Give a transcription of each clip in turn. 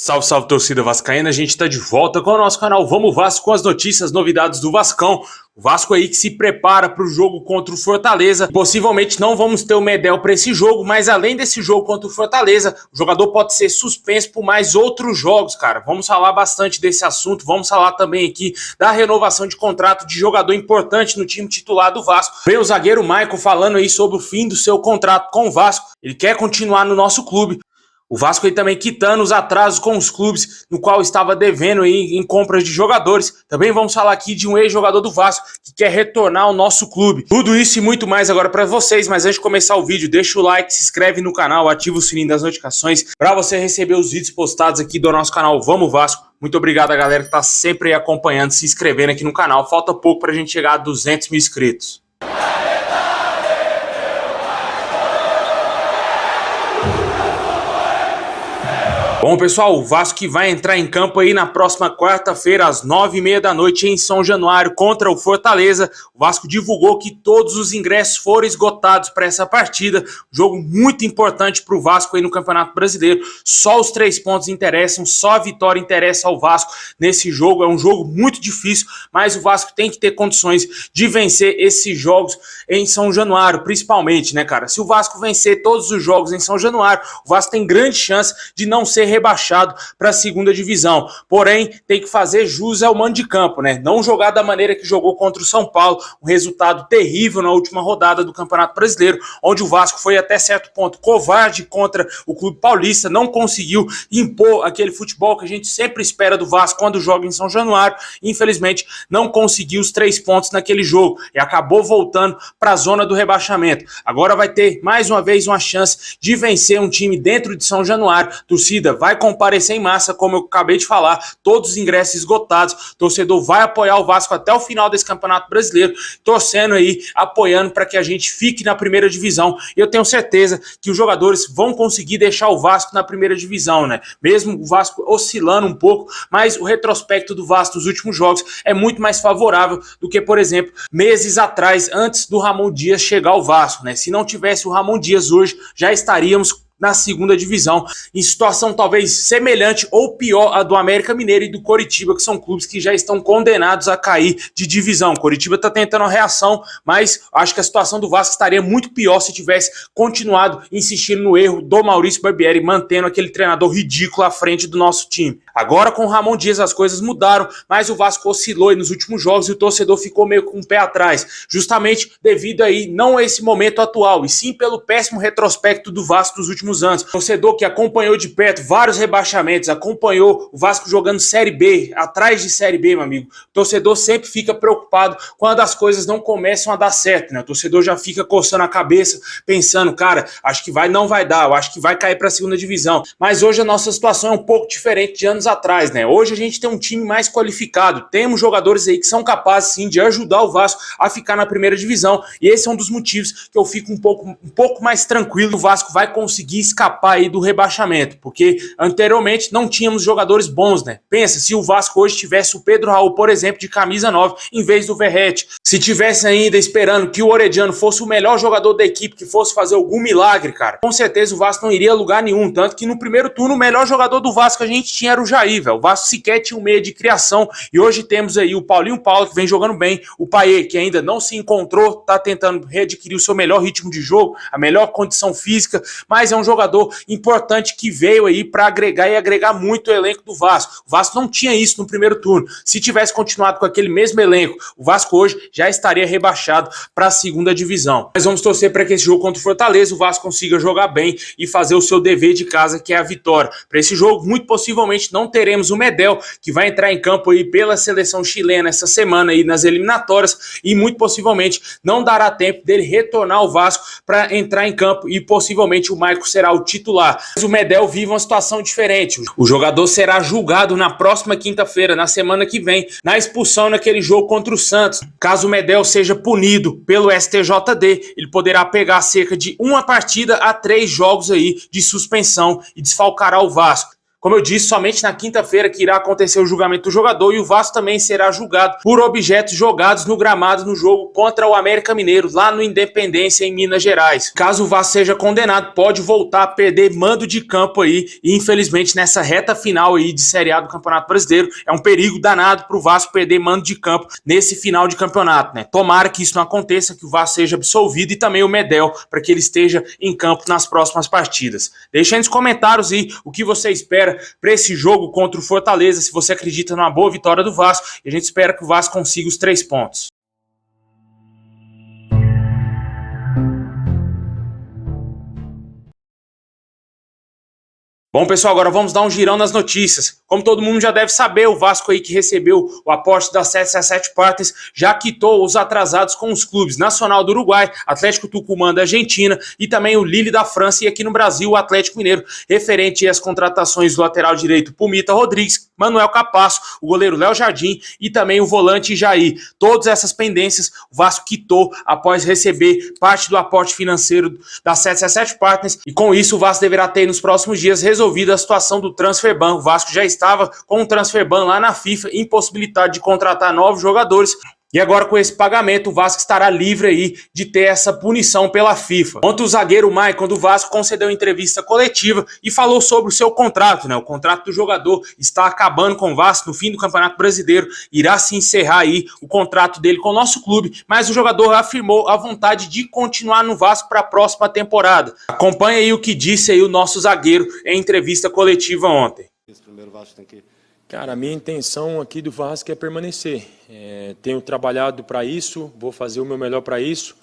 Salve, salve, torcida vascaína, a gente tá de volta com o nosso canal Vamos Vasco com as notícias, novidades do Vascão. O Vasco aí que se prepara para o jogo contra o Fortaleza. Possivelmente não vamos ter o Medel para esse jogo, mas além desse jogo contra o Fortaleza, o jogador pode ser suspenso por mais outros jogos, cara. Vamos falar bastante desse assunto, vamos falar também aqui da renovação de contrato de jogador importante no time titular do Vasco. Vem o zagueiro Maicon falando aí sobre o fim do seu contrato com o Vasco. Ele quer continuar no nosso clube. O Vasco aí também quitando os atrasos com os clubes no qual estava devendo aí em compras de jogadores. Também vamos falar aqui de um ex-jogador do Vasco que quer retornar ao nosso clube. Tudo isso e muito mais agora para vocês, mas antes de começar o vídeo, deixa o like, se inscreve no canal, ativa o sininho das notificações para você receber os vídeos postados aqui do nosso canal Vamos Vasco. Muito obrigado a galera que tá sempre aí acompanhando, se inscrevendo aqui no canal. Falta pouco para a gente chegar a 200 mil inscritos. Bom, pessoal, o Vasco que vai entrar em campo aí na próxima quarta-feira, às 9h30 da noite, em São Januário, contra o Fortaleza. O Vasco divulgou que todos os ingressos foram esgotados para essa partida. Jogo muito importante para o Vasco aí no Campeonato Brasileiro. Só os 3 pontos interessam, só a vitória interessa ao Vasco nesse jogo. É um jogo muito difícil, mas o Vasco tem que ter condições de vencer esses jogos em São Januário, principalmente, né, cara? Se o Vasco vencer todos os jogos em São Januário, o Vasco tem grande chance de não ser rebaixado para a segunda divisão. Porém, tem que fazer jus ao mando de campo, né? Não jogar da maneira que jogou contra o São Paulo, um resultado terrível na última rodada do Campeonato Brasileiro, onde o Vasco foi até certo ponto covarde contra o Clube Paulista, não conseguiu impor aquele futebol que a gente sempre espera do Vasco quando joga em São Januário. Infelizmente, não conseguiu os 3 pontos naquele jogo e acabou voltando para a zona do rebaixamento. Agora vai ter mais uma vez uma chance de vencer um time dentro de São Januário. Torcida vai comparecer em massa, como eu acabei de falar, todos os ingressos esgotados. O torcedor vai apoiar o Vasco até o final desse Campeonato Brasileiro, torcendo aí, apoiando para que a gente fique na primeira divisão. E eu tenho certeza que os jogadores vão conseguir deixar o Vasco na primeira divisão, né? Mesmo o Vasco oscilando um pouco, mas o retrospecto do Vasco dos últimos jogos é muito mais favorável do que, por exemplo, meses atrás, antes do Ramon Dias chegar ao Vasco, né? Se não tivesse o Ramon Dias hoje, já estaríamos na segunda divisão, em situação talvez semelhante ou pior a do América Mineiro e do Coritiba, que são clubes que já estão condenados a cair de divisão. O Coritiba está tentando uma reação, mas acho que a situação do Vasco estaria muito pior se tivesse continuado insistindo no erro do Maurício Barbieri, mantendo aquele treinador ridículo à frente do nosso time. Agora com o Ramon Dias as coisas mudaram, mas o Vasco oscilou nos últimos jogos e o torcedor ficou meio com o pé atrás, justamente devido aí não a esse momento atual, e sim pelo péssimo retrospecto do Vasco dos últimos anos. O torcedor que acompanhou de perto vários rebaixamentos, acompanhou o Vasco jogando Série B, atrás de Série B, meu amigo. O torcedor sempre fica preocupado quando as coisas não começam a dar certo, né? O torcedor já fica coçando a cabeça, pensando, cara, acho que não vai dar, eu acho que vai cair para a segunda divisão. Mas hoje a nossa situação é um pouco diferente de anos atrás, né? Hoje a gente tem um time mais qualificado, temos jogadores aí que são capazes sim de ajudar o Vasco a ficar na primeira divisão, e esse é um dos motivos que eu fico um pouco mais tranquilo. O Vasco vai conseguir escapar aí do rebaixamento, porque anteriormente não tínhamos jogadores bons, né? Pensa, se o Vasco hoje tivesse o Pedro Raul, por exemplo, de camisa 9, em vez do Verratti, se tivesse ainda esperando que o Orediano fosse o melhor jogador da equipe, que fosse fazer algum milagre, cara, com certeza o Vasco não iria a lugar nenhum, tanto que no primeiro turno o melhor jogador do Vasco a gente tinha era o Jair, velho. O Vasco sequer tinha um meia de criação, e hoje temos aí o Paulinho Paulo, que vem jogando bem, o Payet, que ainda não se encontrou, tá tentando readquirir o seu melhor ritmo de jogo, a melhor condição física, mas é um jogador importante que veio aí para agregar e agregar muito o elenco do Vasco. O Vasco não tinha isso no primeiro turno. Se tivesse continuado com aquele mesmo elenco, o Vasco hoje já estaria rebaixado para a segunda divisão. Mas vamos torcer para que esse jogo contra o Fortaleza o Vasco consiga jogar bem e fazer o seu dever de casa, que é a vitória. Para esse jogo, muito possivelmente não teremos o Medel, que vai entrar em campo aí pela seleção chilena essa semana aí nas eliminatórias, e muito possivelmente não dará tempo dele retornar ao Vasco para entrar em campo, e possivelmente o Maicon será o titular. Mas o Medel vive uma situação diferente. O jogador será julgado na próxima quinta-feira, na semana que vem, na expulsão naquele jogo contra o Santos. Caso o Medel seja punido pelo STJD, ele poderá pegar cerca de 1 partida a 3 jogos aí de suspensão e desfalcará o Vasco. Como eu disse, somente na quinta-feira que irá acontecer o julgamento do jogador, e o Vasco também será julgado por objetos jogados no gramado no jogo contra o América Mineiro, lá no Independência, em Minas Gerais. Caso o Vasco seja condenado, pode voltar a perder mando de campo aí, e infelizmente nessa reta final aí de Série A do Campeonato Brasileiro, é um perigo danado para o Vasco perder mando de campo nesse final de campeonato, né? Tomara que isso não aconteça, que o Vasco seja absolvido, e também o Medel, para que ele esteja em campo nas próximas partidas. Deixa aí nos comentários aí o que você espera para esse jogo contra o Fortaleza, se você acredita numa boa vitória do Vasco, e a gente espera que o Vasco consiga os 3 pontos. Bom, pessoal, agora vamos dar um girão nas notícias. Como todo mundo já deve saber, o Vasco aí que recebeu o aporte da 777 Partners já quitou os atrasados com os clubes Nacional do Uruguai, Atlético Tucumã da Argentina e também o Lille da França, e aqui no Brasil o Atlético Mineiro, referente às contratações do lateral direito Pumita Rodrigues, Manuel Capasso, o goleiro Léo Jardim e também o volante Jair. Todas essas pendências o Vasco quitou após receber parte do aporte financeiro da 777 Partners, e com isso o Vasco deverá ter nos próximos dias resolvido a situação do transfer ban. O Vasco já estava com um transfer ban lá na FIFA, impossibilitado de contratar novos jogadores. E agora com esse pagamento o Vasco estará livre aí de ter essa punição pela FIFA. Ontem o zagueiro Maicon do Vasco concedeu entrevista coletiva e falou sobre o seu contrato, né? O contrato do jogador está acabando com o Vasco no fim do Campeonato Brasileiro, irá se encerrar aí o contrato dele com o nosso clube, mas o jogador afirmou a vontade de continuar no Vasco para a próxima temporada. Acompanhe aí o que disse aí o nosso zagueiro em entrevista coletiva ontem. Esse primeiro Vasco tem que... Cara, a minha intenção aqui do Vasco é permanecer. Tenho trabalhado para isso, vou fazer o meu melhor para isso.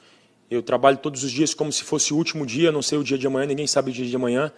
Eu trabalho todos os dias como se fosse o último dia, não sei o dia de amanhã, ninguém sabe o dia de amanhã.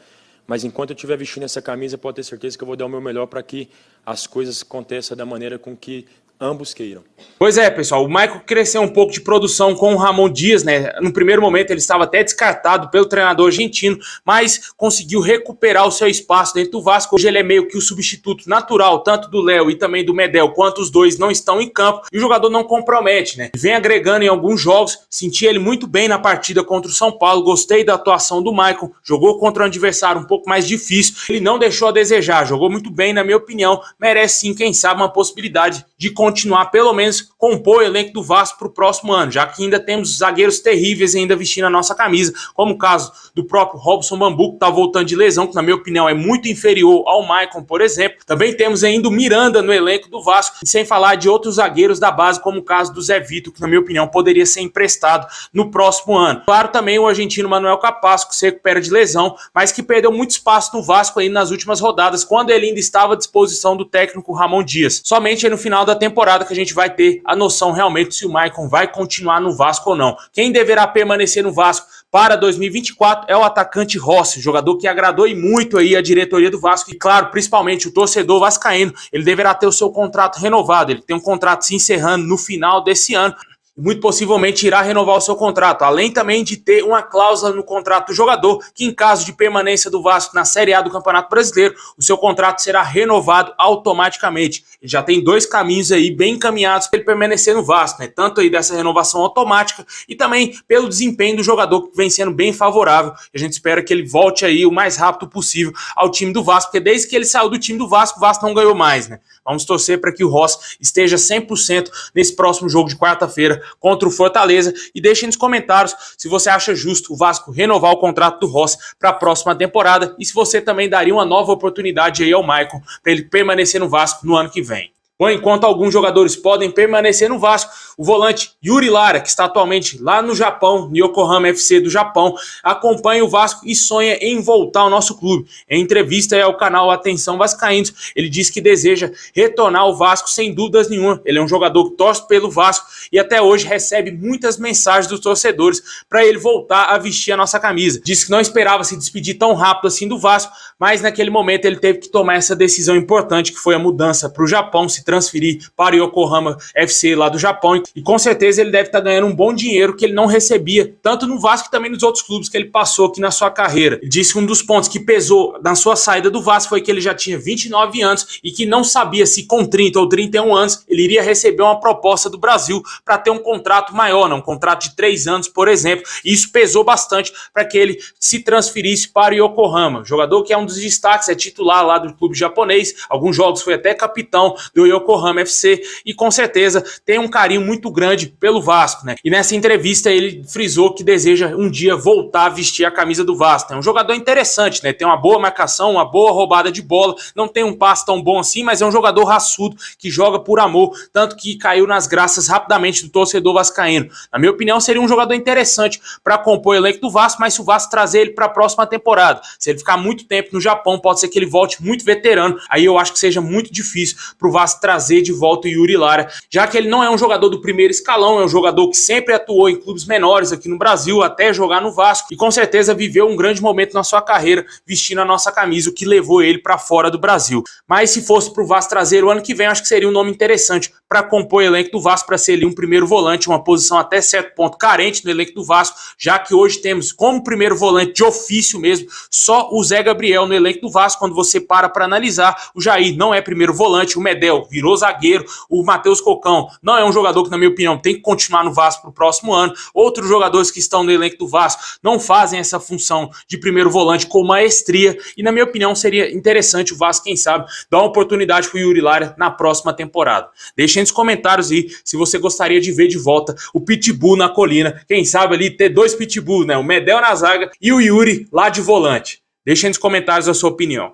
Mas enquanto eu estiver vestindo essa camisa, pode ter certeza que eu vou dar o meu melhor para que as coisas aconteçam da maneira com que ambos queiram. Pois é, pessoal, o Maicon cresceu um pouco de produção com o Ramon Dias, né? No primeiro momento ele estava até descartado pelo treinador argentino, mas conseguiu recuperar o seu espaço dentro do Vasco. Hoje ele é meio que o substituto natural, tanto do Léo e também do Medel, quanto os dois não estão em campo, e o jogador não compromete, né? Vem agregando em alguns jogos, senti ele muito bem na partida contra o São Paulo, gostei da atuação do Maicon, jogou contra um adversário um pouco mais difícil, ele não deixou a desejar, jogou muito bem, na minha opinião, merece sim, quem sabe, uma possibilidade de continuar, pelo menos, compor o elenco do Vasco para o próximo ano, já que ainda temos zagueiros terríveis ainda vestindo a nossa camisa, como o caso do próprio Robson Bambu, que está voltando de lesão, que na minha opinião é muito inferior ao Maicon, por exemplo. Também temos ainda o Miranda no elenco do Vasco, sem falar de outros zagueiros da base, como o caso do Zé Vitor, que na minha opinião poderia ser emprestado no próximo ano. Claro, também o argentino Manuel Capasso, que se recupera de lesão, mas que perdeu muito espaço no Vasco aí nas últimas rodadas, quando ele ainda estava à disposição do técnico Ramon Dias. Somente aí no final da temporada que a gente vai ter a noção realmente se o Maicon vai continuar no Vasco ou não. Quem deverá permanecer no Vasco para 2024 é o atacante Rossi, jogador que agradou e muito aí a diretoria do Vasco, e claro, principalmente o torcedor vascaíno. Ele deverá ter o seu contrato renovado, ele tem um contrato se encerrando no final desse ano, muito possivelmente irá renovar o seu contrato, além também de ter uma cláusula no contrato do jogador, que em caso de permanência do Vasco na Série A do Campeonato Brasileiro, o seu contrato será renovado automaticamente. Ele já tem 2 caminhos aí bem encaminhados para ele permanecer no Vasco, né? Tanto aí dessa renovação automática e também pelo desempenho do jogador, que vem sendo bem favorável. A gente espera que ele volte aí o mais rápido possível ao time do Vasco, porque desde que ele saiu do time do Vasco, o Vasco não ganhou mais, né? Vamos torcer para que o Rossi esteja 100% nesse próximo jogo de quarta-feira contra o Fortaleza, e deixem nos comentários se você acha justo o Vasco renovar o contrato do Rossi para a próxima temporada, e se você também daria uma nova oportunidade aí ao Maicon para ele permanecer no Vasco no ano que vem. Bom, enquanto alguns jogadores podem permanecer no Vasco, o volante Yuri Lara, que está atualmente lá no Japão, no Yokohama FC do Japão, acompanha o Vasco e sonha em voltar ao nosso clube. Em entrevista ao canal Atenção Vascaínos, ele diz que deseja retornar ao Vasco sem dúvidas nenhuma. Ele é um jogador que torce pelo Vasco e até hoje recebe muitas mensagens dos torcedores para ele voltar a vestir a nossa camisa. Diz que não esperava se despedir tão rápido assim do Vasco, mas naquele momento ele teve que tomar essa decisão importante, que foi a mudança para o Japão, se transferir para o Yokohama FC lá do Japão, e com certeza ele deve estar ganhando um bom dinheiro que ele não recebia, tanto no Vasco e também nos outros clubes que ele passou aqui na sua carreira. Ele disse que um dos pontos que pesou na sua saída do Vasco foi que ele já tinha 29 anos e que não sabia se com 30 ou 31 anos ele iria receber uma proposta do Brasil para ter um contrato maior, um contrato de 3 anos, por exemplo, e isso pesou bastante para que ele se transferisse para o Yokohama, jogador que é um dos destaques, é titular lá do clube japonês, alguns jogos foi até capitão do Yokohama FC e com certeza tem um carinho muito grande pelo Vasco, né? E nessa entrevista ele frisou que deseja um dia voltar a vestir a camisa do Vasco. É um jogador interessante, né? Tem uma boa marcação, uma boa roubada de bola, não tem um passe tão bom assim, mas é um jogador raçudo que joga por amor, tanto que caiu nas graças rapidamente do torcedor vascaíno. Na minha opinião, seria um jogador interessante para compor o elenco do Vasco, mas se o Vasco trazer ele para a próxima temporada, se ele ficar muito tempo no Japão, pode ser que ele volte muito veterano, aí eu acho que seja muito difícil para o Vasco trazer de volta o Yuri Lara, já que ele não é um jogador do primeiro escalão, é um jogador que sempre atuou em clubes menores aqui no Brasil, até jogar no Vasco, e com certeza viveu um grande momento na sua carreira vestindo a nossa camisa, o que levou ele para fora do Brasil. Mas se fosse para o Vasco trazer o ano que vem, acho que seria um nome interessante para compor o elenco do Vasco, para ser ali um primeiro volante, uma posição até certo ponto carente no elenco do Vasco, já que hoje temos como primeiro volante de ofício mesmo, só o Zé Gabriel no elenco do Vasco. Quando você para analisar, o Jair não é primeiro volante, o Medel virou zagueiro, o Matheus Cocão não é um jogador que, na minha opinião, tem que continuar no Vasco para o próximo ano. Outros jogadores que estão no elenco do Vasco não fazem essa função de primeiro volante com maestria, e na minha opinião seria interessante o Vasco, quem sabe, dar uma oportunidade para o Yuri Lara na próxima temporada. Deixem nos comentários aí se você gostaria de ver de volta o Pitbull na colina, quem sabe ali ter 2 Pitbull, né? O Medel na zaga e o Yuri lá de volante. Deixem nos comentários a sua opinião.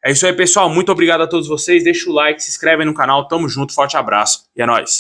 É isso aí, pessoal. Muito obrigado a todos vocês. Deixa o like, se inscreve no canal. Tamo junto, forte abraço e é nóis.